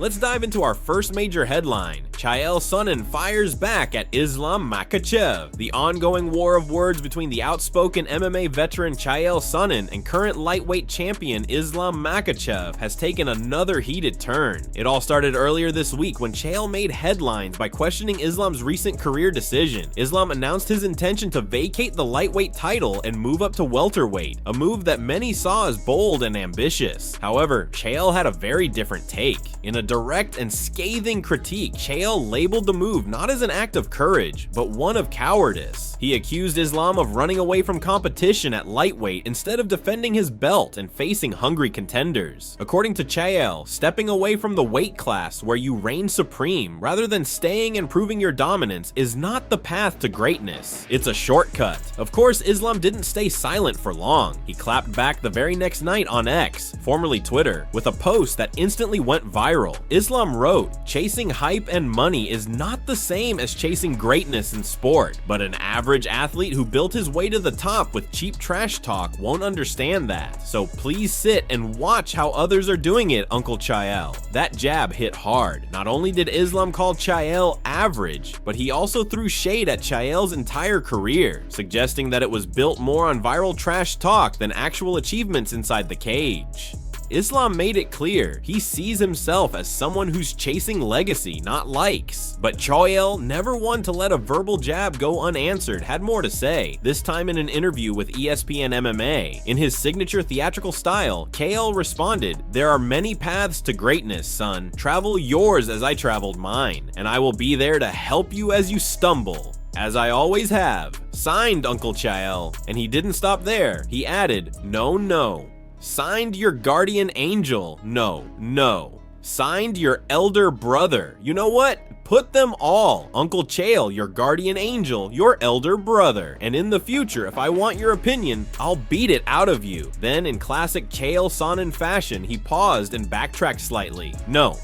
Let's dive into our first major headline. Sonnen fires back at Islam Makhachev. The ongoing war of words between the outspoken MMA veteran Sonnen and current lightweight champion Islam Makhachev has taken another heated turn. It all started earlier this week when Chael made headlines by questioning Islam's recent career decision. Islam announced his intention to vacate the lightweight title and move up to welterweight, a move that many saw as bold and ambitious. However, Chael had a very different take. In a direct and scathing critique, Chael labeled the move not as an act of courage, but one of cowardice. He accused Islam of running away from competition at lightweight instead of defending his belt and facing hungry contenders. According to Chael, stepping away from the weight class where you reign supreme rather than staying and proving your dominance is not the path to greatness. It's a shortcut. Of course, Islam didn't stay silent for long. He clapped back the very next night on X, formerly Twitter, with a post that instantly went viral. Islam wrote, "Chasing hype and money is not the same as chasing greatness in sport, but an average athlete who built his way to the top with cheap trash talk won't understand that. So please sit and watch how others are doing it, Uncle Chael." That jab hit hard. Not only did Islam call Chael average, but he also threw shade at Chael's entire career, suggesting that it was built more on viral trash talk than actual achievements inside the cage. Islam made it clear he sees himself as someone who's chasing legacy, not likes. But Chael, never one to let a verbal jab go unanswered, had more to say, this time in an interview with ESPN MMA. In his signature theatrical style, Chael responded, "There are many paths to greatness, son. Travel yours as I traveled mine, and I will be there to help you as you stumble, as I always have. Signed, Uncle Chael." And he didn't stop there. He added, "No. Signed your guardian angel. No. Signed your elder brother. You know what? Put them all. Uncle Chael, your guardian angel, your elder brother. And in the future, if I want your opinion, I'll beat it out of you." Then, in classic Chael Sonnen fashion, he paused and backtracked slightly. No.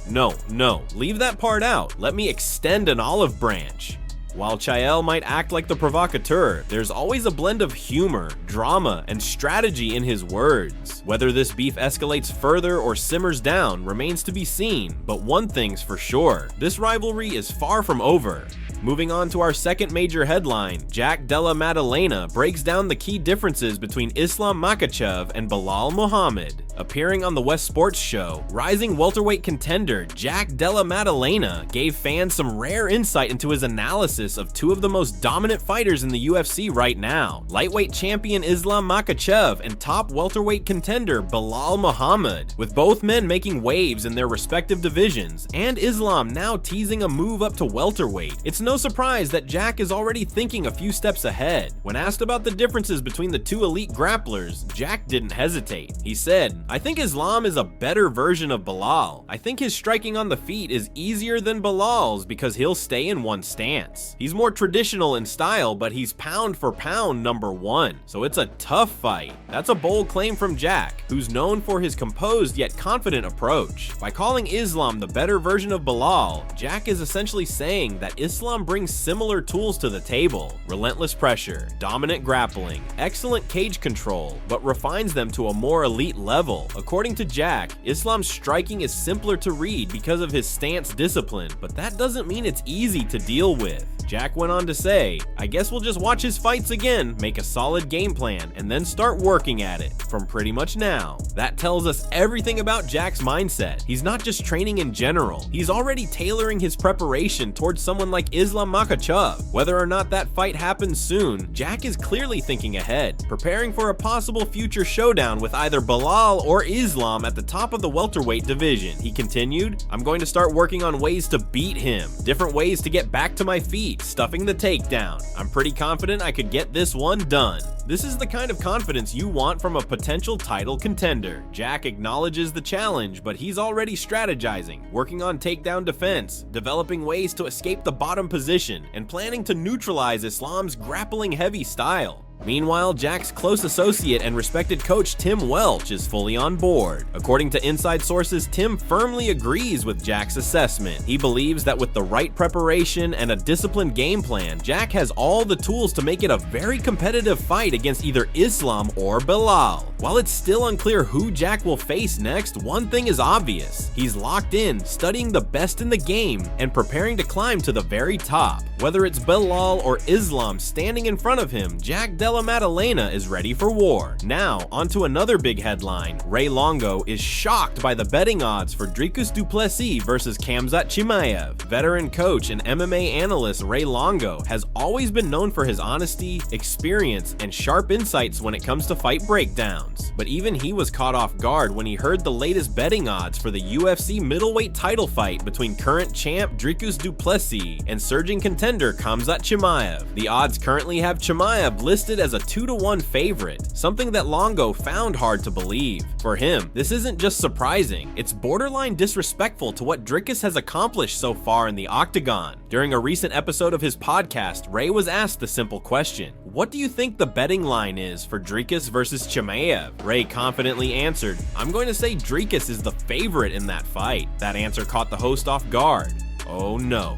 Leave that part out. Let me extend an olive branch. While Chael might act like the provocateur, there's always a blend of humor, drama, and strategy in his words. Whether this beef escalates further or simmers down remains to be seen, but one thing's for sure, this rivalry is far from over. Moving on to our second major headline, Dela Matilena breaks down the key differences between Islam Makhachev and Belal Muhammad. Appearing on the West Sports Show, rising welterweight contender Dela Matilena gave fans some rare insight into his analysis of two of the most dominant fighters in the UFC right now, lightweight champion Islam Makhachev and top welterweight contender Belal Muhammad, with both men making waves in their respective divisions, and Islam now teasing a move up to welterweight. It's no surprise that Jack is already thinking a few steps ahead. When asked about the differences between the two elite grapplers, Jack didn't hesitate. He said, "I think Islam is a better version of Belal. I think his striking on the feet is easier than Belal's because he'll stay in one stance. He's more traditional in style, but he's pound for pound number one. So it's a tough fight." That's a bold claim from Jack, who's known for his composed yet confident approach. By calling Islam the better version of Belal, Jack is essentially saying that Islam brings similar tools to the table: relentless pressure, dominant grappling, excellent cage control, but refines them to a more elite level. According to Jack, Islam's striking is simpler to read because of his stance discipline, but that doesn't mean it's easy to deal with. Jack went on to say, "I guess we'll just watch his fights again, make a solid game plan, and then start working at it from pretty much now." That tells us everything about Jack's mindset. He's not just training in general, he's already tailoring his preparation towards someone like Islam Makhachev. Whether or not that fight happens soon, Jack is clearly thinking ahead, preparing for a possible future showdown with either Belal or Islam at the top of the welterweight division. He continued, "I'm going to start working on ways to beat him, different ways to get back to my feet, stuffing the takedown. I'm pretty confident I could get this one done." This is the kind of confidence you want from a potential title contender. Jack acknowledges the challenge, but he's already strategizing, working on takedown defense, developing ways to escape the bottom position, and planning to neutralize Islam's grappling heavy style. Meanwhile, Jack's close associate and respected coach Tim Welch is fully on board. According to inside sources, Tim firmly agrees with Jack's assessment. He believes that with the right preparation and a disciplined game plan, Jack has all the tools to make it a very competitive fight against either Islam or Belal. While it's still unclear who Jack will face next, one thing is obvious. He's locked in, studying the best in the game, and preparing to climb to the very top. Whether it's Belal or Islam standing in front of him, Jack Dela Matilena is ready for war. Now, onto another big headline. Ray Longo is shocked by the betting odds for Dricus du Plessis versus Khamzat Chimaev. Veteran coach and MMA analyst Ray Longo has always been known for his honesty, experience, and sharp insights when it comes to fight breakdowns. But even he was caught off guard when he heard the latest betting odds for the UFC middleweight title fight between current champ Dricus du Plessis and surging contender Khamzat Chimaev. The odds currently have Chimaev listed as a 2-to-1 favorite, something that Longo found hard to believe. For him, this isn't just surprising, it's borderline disrespectful to what Dricus has accomplished so far in the octagon. During a recent episode of his podcast, Ray was asked the simple question, "What do you think the betting line is for Dricus versus Chimaev?" Ray confidently answered, "I'm going to say Dricus is the favorite in that fight." That answer caught the host off guard. Oh no,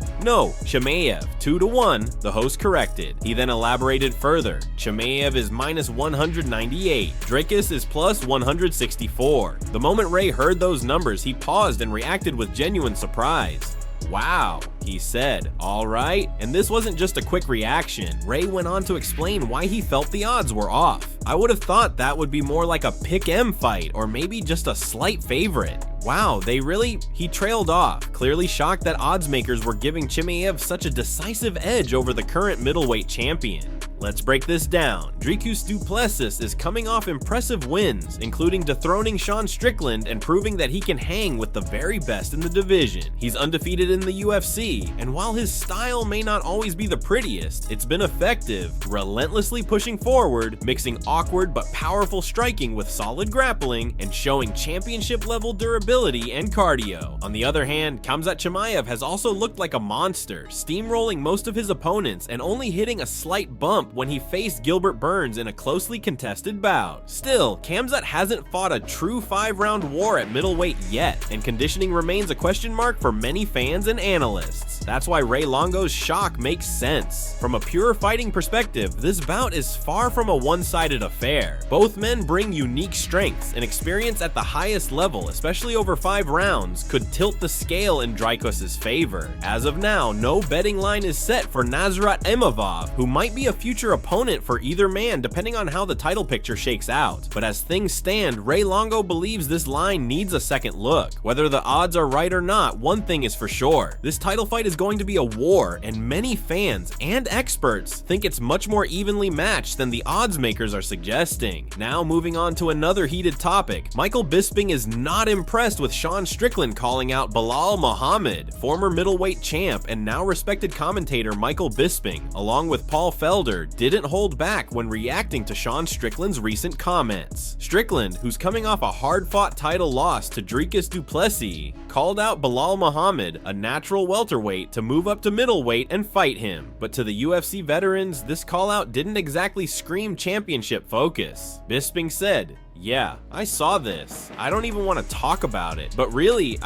Chimaev, 2-to-1, the host corrected. He then elaborated further. Chimaev is minus 198, Dricus is plus 164. The moment Ray heard those numbers, he paused and reacted with genuine surprise. "Wow," he said. "All right." And this wasn't just a quick reaction. Ray went on to explain why he felt the odds were off. "I would have thought that would be more like a pick-em fight or maybe just a slight favorite. Wow, he trailed off, clearly shocked that odds makers were giving Chimaev such a decisive edge over the current middleweight champion. Let's break this down. Dricus du Plessis is coming off impressive wins, including dethroning Sean Strickland and proving that he can hang with the very best in the division. He's undefeated in the UFC, and while his style may not always be the prettiest, it's been effective, relentlessly pushing forward, mixing awkward but powerful striking with solid grappling, and showing championship-level durability and cardio. On the other hand, Khamzat Chimaev has also looked like a monster, steamrolling most of his opponents and only hitting a slight bump when he faced Gilbert Burns in a closely contested bout. Still, Khamzat hasn't fought a true 5-round war at middleweight yet, and conditioning remains a question mark for many fans and analysts. That's why Ray Longo's shock makes sense. From a pure fighting perspective, this bout is far from a one-sided affair. Both men bring unique strengths, and experience at the highest level, especially over 5 rounds, could tilt the scale in Dricus's favor. As of now, no betting line is set for Nasrat Evlov, who might be a future opponent for either man depending on how the title picture shakes out. But as things stand, Ray Longo believes this line needs a second look. Whether the odds are right or not, one thing is for sure. This title fight is going to be a war, and many fans and experts think it's much more evenly matched than the odds makers are suggesting. Now moving on to another heated topic. Michael Bisping is not impressed with Sean Strickland calling out Belal Muhammad. Former middleweight champ and now respected commentator Michael Bisping, along with Paul Felder, didn't hold back when reacting to Sean Strickland's recent comments. Strickland, who's coming off a hard-fought title loss to Dricus du Plessis, called out Belal Muhammad, a natural welterweight, to move up to middleweight and fight him. But to the UFC veterans, this call-out didn't exactly scream championship focus. Bisping said, "Yeah, I saw this. I don't even want to talk about it. But really,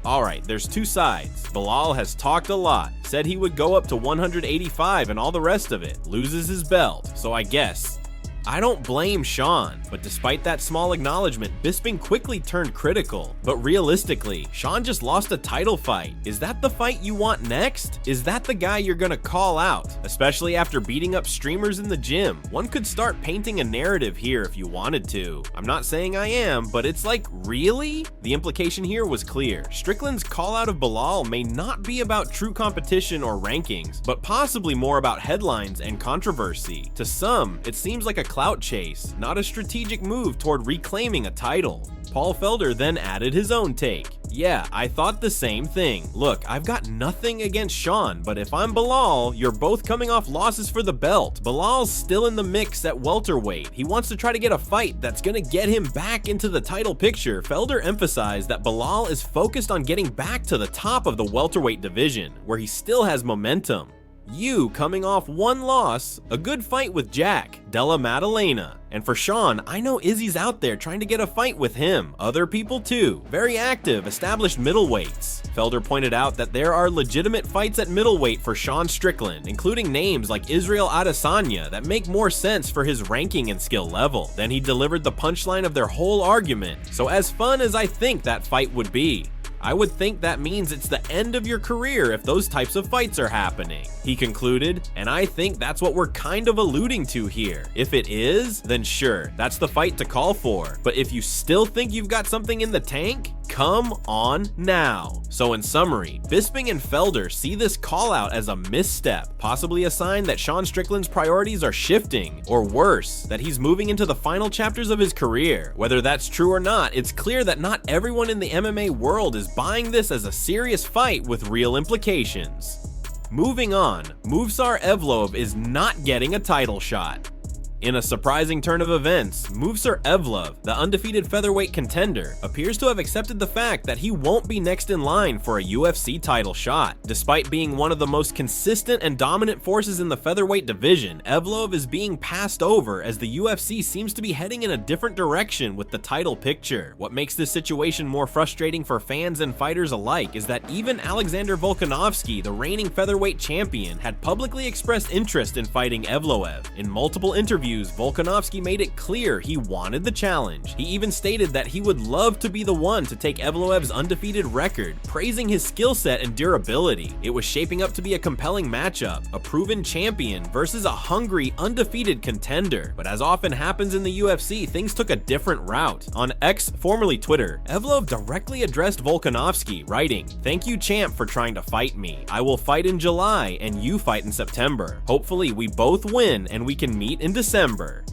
alright, there's two sides. Belal has talked a lot, said he would go up to 185 and all the rest of it, loses his belt, so I guess. I don't blame Sean, but despite that small acknowledgement, Bisping quickly turned critical. But realistically, Sean just lost a title fight. Is that the fight you want next? Is that the guy you're gonna call out? Especially after beating up streamers in the gym. One could start painting a narrative here if you wanted to. I'm not saying I am, but it's like, really? The implication here was clear. Strickland's call out of Belal may not be about true competition or rankings, but possibly more about headlines and controversy. To some, it seems like a clout chase, not a strategic move toward reclaiming a title. Paul Felder then added his own take. "Yeah, I thought the same thing. Look, I've got nothing against Sean, but if I'm Belal, you're both coming off losses for the belt. Belal's still in the mix at welterweight. He wants to try to get a fight that's gonna get him back into the title picture." Felder emphasized that Belal is focused on getting back to the top of the welterweight division, where he still has momentum. You coming off one loss, a good fight with Jack, Dela Matilena. And for Sean, I know Izzy's out there trying to get a fight with him. Other people too. Very active, established middleweights. Felder pointed out that there are legitimate fights at middleweight for Sean Strickland, including names like Israel Adesanya that make more sense for his ranking and skill level. Then he delivered the punchline of their whole argument. So as fun as I think that fight would be, I would think that means it's the end of your career if those types of fights are happening. He concluded, and I think that's what we're kind of alluding to here. If it is, then sure, that's the fight to call for. But if you still think you've got something in the tank, come on now. So in summary, Bisping and Felder see this call out as a misstep, possibly a sign that Sean Strickland's priorities are shifting, or worse, that he's moving into the final chapters of his career. Whether that's true or not, it's clear that not everyone in the MMA world is buying this as a serious fight with real implications. Moving on, Movsar Evlov is not getting a title shot. In a surprising turn of events, Movsar Evlov, the undefeated featherweight contender, appears to have accepted the fact that he won't be next in line for a UFC title shot. Despite being one of the most consistent and dominant forces in the featherweight division, Evlov is being passed over as the UFC seems to be heading in a different direction with the title picture. What makes this situation more frustrating for fans and fighters alike is that even Aleksandar Volkanovski, the reigning featherweight champion, had publicly expressed interest in fighting Evloev. In multiple interviews, Volkanovski made it clear he wanted the challenge. He even stated that he would love to be the one to take Evloev's undefeated record, praising his skill set and durability. It was shaping up to be a compelling matchup, a proven champion versus a hungry, undefeated contender. But as often happens in the UFC, things took a different route. On X, formerly Twitter, Evlov directly addressed Volkanovski, writing, "Thank you, champ, for trying to fight me. I will fight in July and you fight in September. Hopefully we both win and we can meet in December."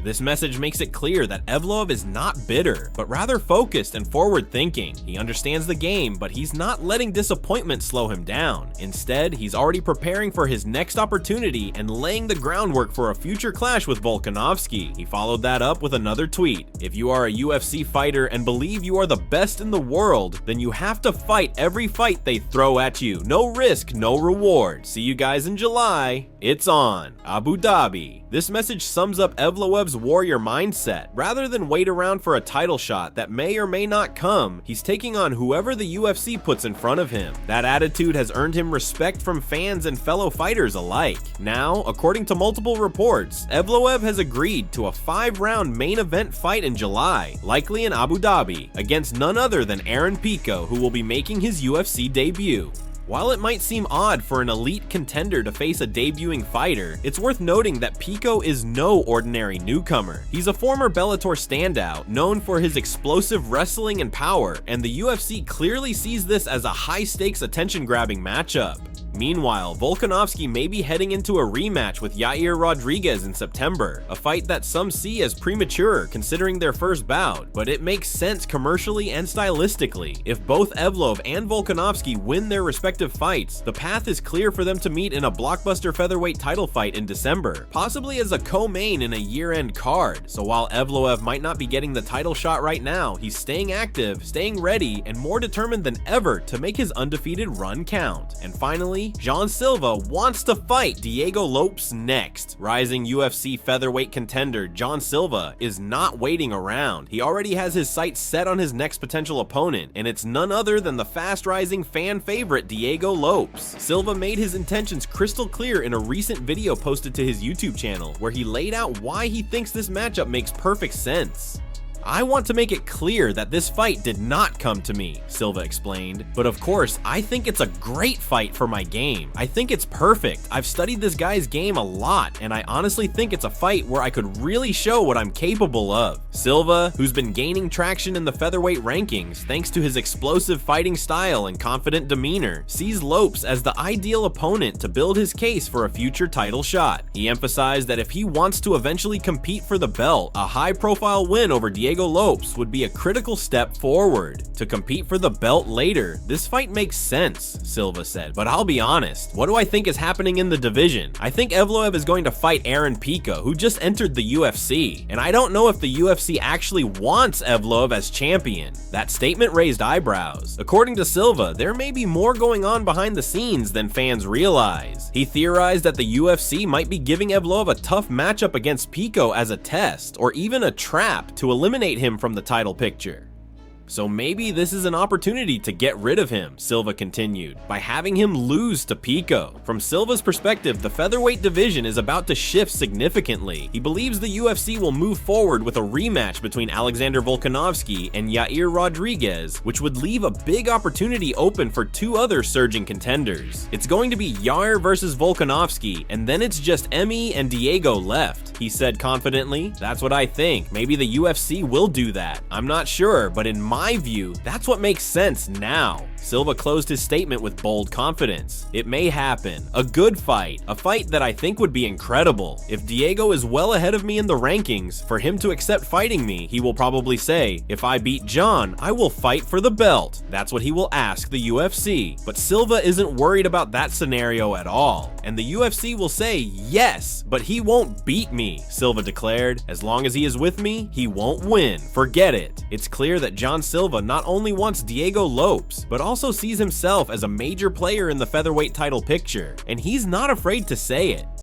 This message makes it clear that Evlov is not bitter, but rather focused and forward-thinking. He understands the game, but he's not letting disappointment slow him down. Instead, he's already preparing for his next opportunity and laying the groundwork for a future clash with Volkanovski. He followed that up with another tweet. "If you are a UFC fighter and believe you are the best in the world, then you have to fight every fight they throw at you. No risk, no reward. See you guys in July. It's on. Abu Dhabi." This message sums up Evloev's warrior mindset. Rather than wait around for a title shot that may or may not come, he's taking on whoever the UFC puts in front of him. That attitude has earned him respect from fans and fellow fighters alike. Now, according to multiple reports, Evloev has agreed to a 5-round main event fight in July, likely in Abu Dhabi, against none other than Aaron Pico, who will be making his UFC debut. While it might seem odd for an elite contender to face a debuting fighter, it's worth noting that Pico is no ordinary newcomer. He's a former Bellator standout, known for his explosive wrestling and power, and the UFC clearly sees this as a high-stakes, attention-grabbing matchup. Meanwhile, Volkanovski may be heading into a rematch with Yair Rodriguez in September, a fight that some see as premature considering their first bout, but it makes sense commercially and stylistically. If both Evlov and Volkanovski win their respective fights, the path is clear for them to meet in a blockbuster featherweight title fight in December, possibly as a co-main in a year-end card. So while Evloev might not be getting the title shot right now, he's staying active, staying ready, and more determined than ever to make his undefeated run count. And finally, Silva wants to fight Diego Lopes next. Rising UFC featherweight contender Silva is not waiting around. He already has his sights set on his next potential opponent, and it's none other than the fast-rising fan favorite Diego Lopes. Silva made his intentions crystal clear in a recent video posted to his YouTube channel, where he laid out why he thinks this matchup makes perfect sense. "I want to make it clear that this fight did not come to me," Silva explained. "But of course, I think it's a great fight for my game. I think it's perfect. I've studied this guy's game a lot, and I honestly think it's a fight where I could really show what I'm capable of." Silva, who's been gaining traction in the featherweight rankings thanks to his explosive fighting style and confident demeanor, sees Lopes as the ideal opponent to build his case for a future title shot. He emphasized that if he wants to eventually compete for the belt, a high-profile win over Diego Diego Lopes would be a critical step forward. To compete for the belt later, this fight makes sense, Silva said, but I'll be honest, what do I think is happening in the division? I think Evlov is going to fight Aaron Pico, who just entered the UFC, and I don't know if the UFC actually wants Evlov as champion. That statement raised eyebrows. According to Silva, there may be more going on behind the scenes than fans realize. He theorized that the UFC might be giving Evlov a tough matchup against Pico as a test, or even a trap to eliminate him from the title picture. So maybe this is an opportunity to get rid of him, Silva continued, by having him lose to Pico. From Silva's perspective, the featherweight division is about to shift significantly. He believes the UFC will move forward with a rematch between Alexander Volkanovski and Yair Rodriguez, which would leave a big opportunity open for two other surging contenders. It's going to be Yair versus Volkanovski, and then it's just Emi and Diego left, he said confidently. That's what I think. Maybe the UFC will do that. I'm not sure, but in my view, that's what makes sense now. Silva closed his statement with bold confidence. It may happen. A good fight. A fight that I think would be incredible. If Diego is well ahead of me in the rankings, for him to accept fighting me, he will probably say, if I beat John, I will fight for the belt. That's what he will ask the UFC. But Silva isn't worried about that scenario at all. And the UFC will say, yes, but he won't beat me, Silva declared. As long as he is with me, he won't win. Forget it. It's clear that John Silva not only wants Diego Lopes, but also sees himself as a major player in the featherweight title picture, and he's not afraid to say it.